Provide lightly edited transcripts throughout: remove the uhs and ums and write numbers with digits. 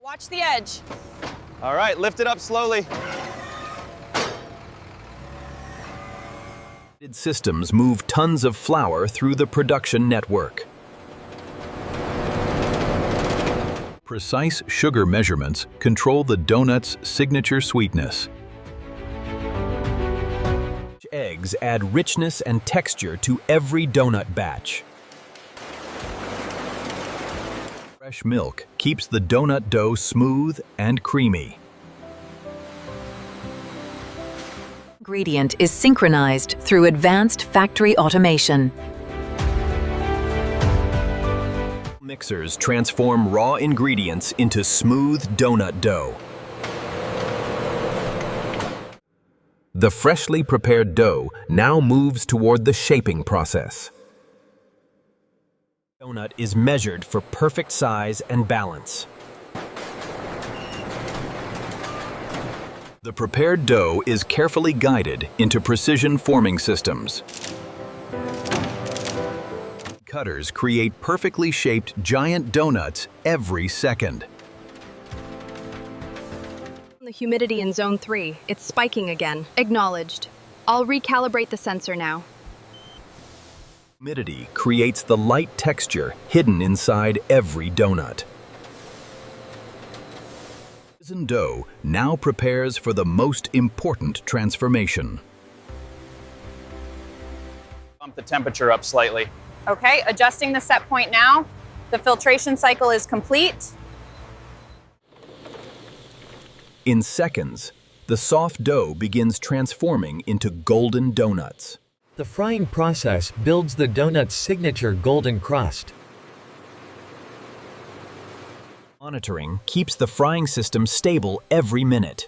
Watch the edge. All right, lift it up slowly. Systems move tons of flour through the production network. Precise sugar measurements control the donut's signature sweetness. Eggs add richness and texture to every donut batch. Fresh milk keeps the donut dough smooth and creamy. Ingredient is synchronized through advanced factory automation. Mixers transform raw ingredients into smooth donut dough. The freshly prepared dough now moves toward the shaping process. Donut is measured for perfect size and balance. The prepared dough is carefully guided into precision forming systems. Cutters create perfectly shaped giant donuts every second. The humidity in zone 3. It's spiking again. Acknowledged. I'll recalibrate the sensor now. Humidity creates the light texture hidden inside every donut. Risen dough now prepares for the most important transformation. Bump the temperature up slightly. Okay, adjusting the set point now. The filtration cycle is complete. In seconds, the soft dough begins transforming into golden donuts. The frying process builds the donut's signature golden crust. Monitoring keeps the frying system stable every minute.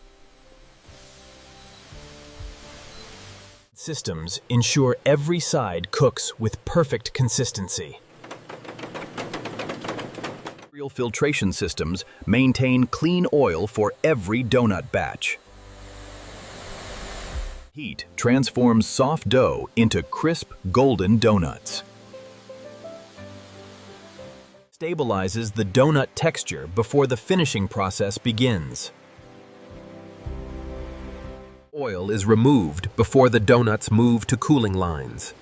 Systems ensure every side cooks with perfect consistency. Real filtration systems maintain clean oil for every donut batch. Heat transforms soft dough into crisp, golden donuts. Stabilizes the donut texture before the finishing process begins. Oil is removed before the donuts move to cooling lines.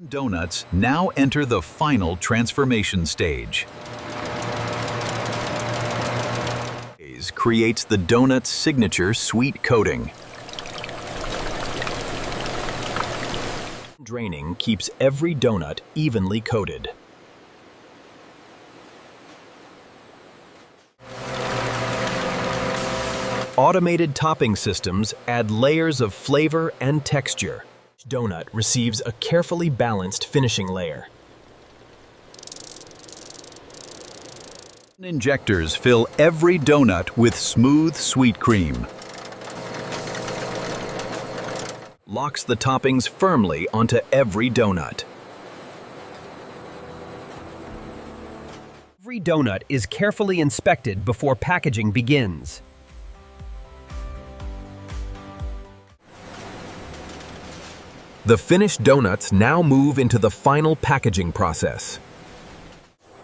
Donuts now enter the final transformation stage. Creates the donut's signature sweet coating. Draining keeps every donut evenly coated. Automated topping systems add layers of flavor and texture. Each donut receives a carefully balanced finishing layer. Injectors fill every donut with smooth sweet cream. Locks the toppings firmly onto every donut. Every donut is carefully inspected before packaging begins. The finished donuts now move into the final packaging process.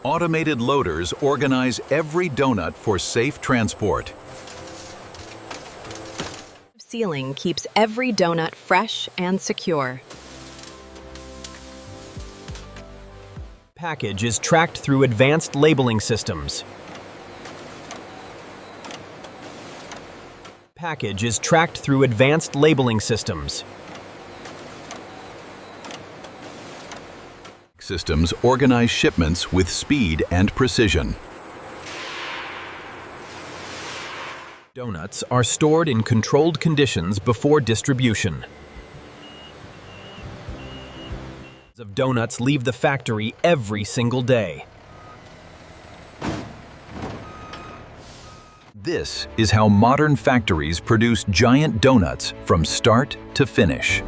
Automated loaders organize every donut for safe transport. Sealing keeps every donut fresh and secure. Package is tracked through advanced labeling systems. Package is tracked through advanced labeling systems. Systems organize shipments with speed and precision. Donuts are stored in controlled conditions before distribution. Of donuts leave the factory every single day. This is how modern factories produce giant donuts from start to finish.